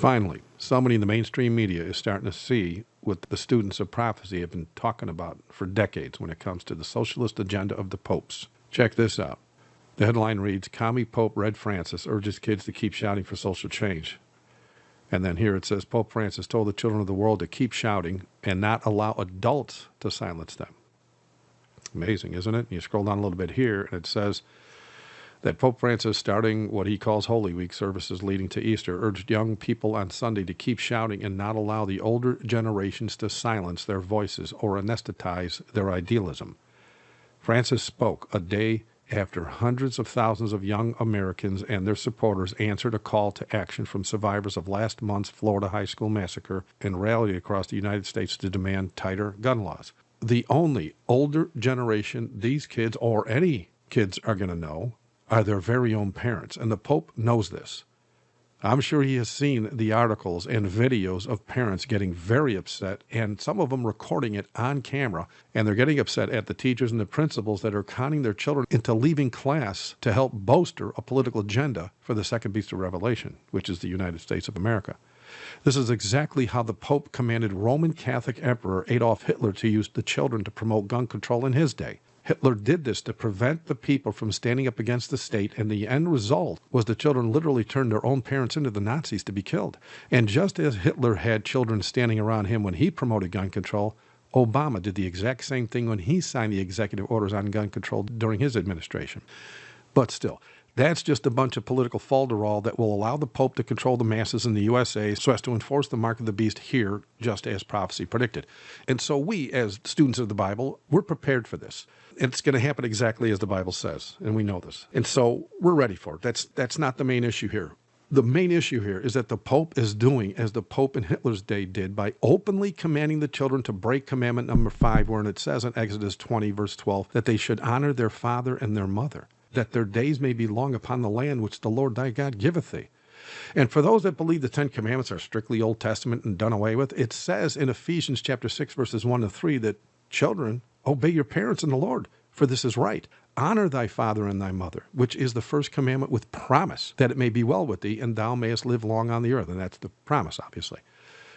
Finally, somebody in the mainstream media is starting to see what the students of prophecy have been talking about for decades when it comes to the socialist agenda of the popes. Check this out. The headline reads, Commie Pope Red Francis urges kids to keep shouting for social change. And then here it says, Pope Francis told the children of the world to keep shouting and not allow adults to silence them. Amazing, isn't it? You scroll down a little bit here, and it says that Pope Francis, starting what he calls Holy Week services leading to Easter, urged young people on Sunday to keep shouting and not allow the older generations to silence their voices or anesthetize their idealism. Francis spoke a day after hundreds of thousands of young Americans and their supporters answered a call to action from survivors of last month's Florida high school massacre and rallied across the United States to demand tighter gun laws. The only older generation these kids or any kids are going to know are their very own parents, and the Pope knows this. I'm sure he has seen the articles and videos of parents getting very upset, and some of them recording it on camera, and they're getting upset at the teachers and the principals that are conning their children into leaving class to help bolster a political agenda for the second beast of Revelation, which is the United States of America. This is exactly how the Pope commanded Roman Catholic Emperor Adolf Hitler to use the children to promote gun control in his day. Hitler did this to prevent the people from standing up against the state, and the end result was the children literally turned their own parents into the Nazis to be killed. And just as Hitler had children standing around him when he promoted gun control, Obama did the exact same thing when he signed the executive orders on gun control during his administration. But still, that's just a bunch of political falderall that will allow the Pope to control the masses in the USA so as to enforce the mark of the beast here, just as prophecy predicted. And so we, as students of the Bible, we're prepared for this. It's going to happen exactly as the Bible says, and we know this. And so we're ready for it. That's not the main issue here. The main issue here is that the Pope is doing as the Pope in Hitler's day did by openly commanding the children to break commandment number 5, wherein it says in Exodus 20, verse 12, that they should honor their father and their mother, that their days may be long upon the land which the Lord thy God giveth thee. And for those that believe the Ten Commandments are strictly Old Testament and done away with, it says in Ephesians chapter 6, verses 1 to 3, that children, obey your parents in the Lord, for this is right. Honor thy father and thy mother, which is the first commandment with promise, that it may be well with thee, and thou mayest live long on the earth. And that's the promise, obviously.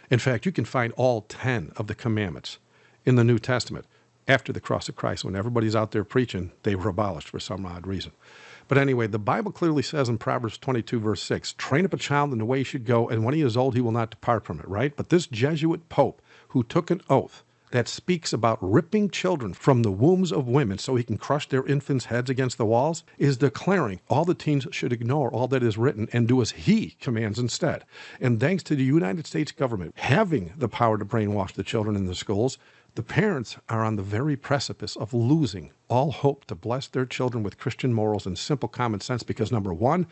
In fact, you can find all 10 of the commandments in the New Testament. After the cross of Christ, when everybody's out there preaching, they were abolished for some odd reason. But anyway, the Bible clearly says in Proverbs 22, verse 6, train up a child in the way he should go, and when he is old, he will not depart from it, right? But this Jesuit Pope, who took an oath that speaks about ripping children from the wombs of women so he can crush their infants' heads against the walls, is declaring all the teens should ignore all that is written and do as he commands instead. And thanks to the United States government having the power to brainwash the children in the schools, the parents are on the very precipice of losing all hope to bless their children with Christian morals and simple common sense because, number one,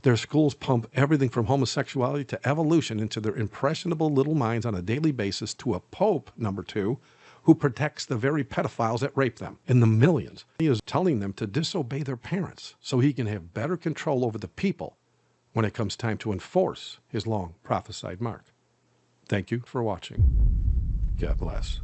their schools pump everything from homosexuality to evolution into their impressionable little minds on a daily basis to a pope, number two, who protects the very pedophiles that rape them in the millions. He is telling them to disobey their parents so he can have better control over the people when it comes time to enforce his long prophesied mark. Thank you for watching. God bless.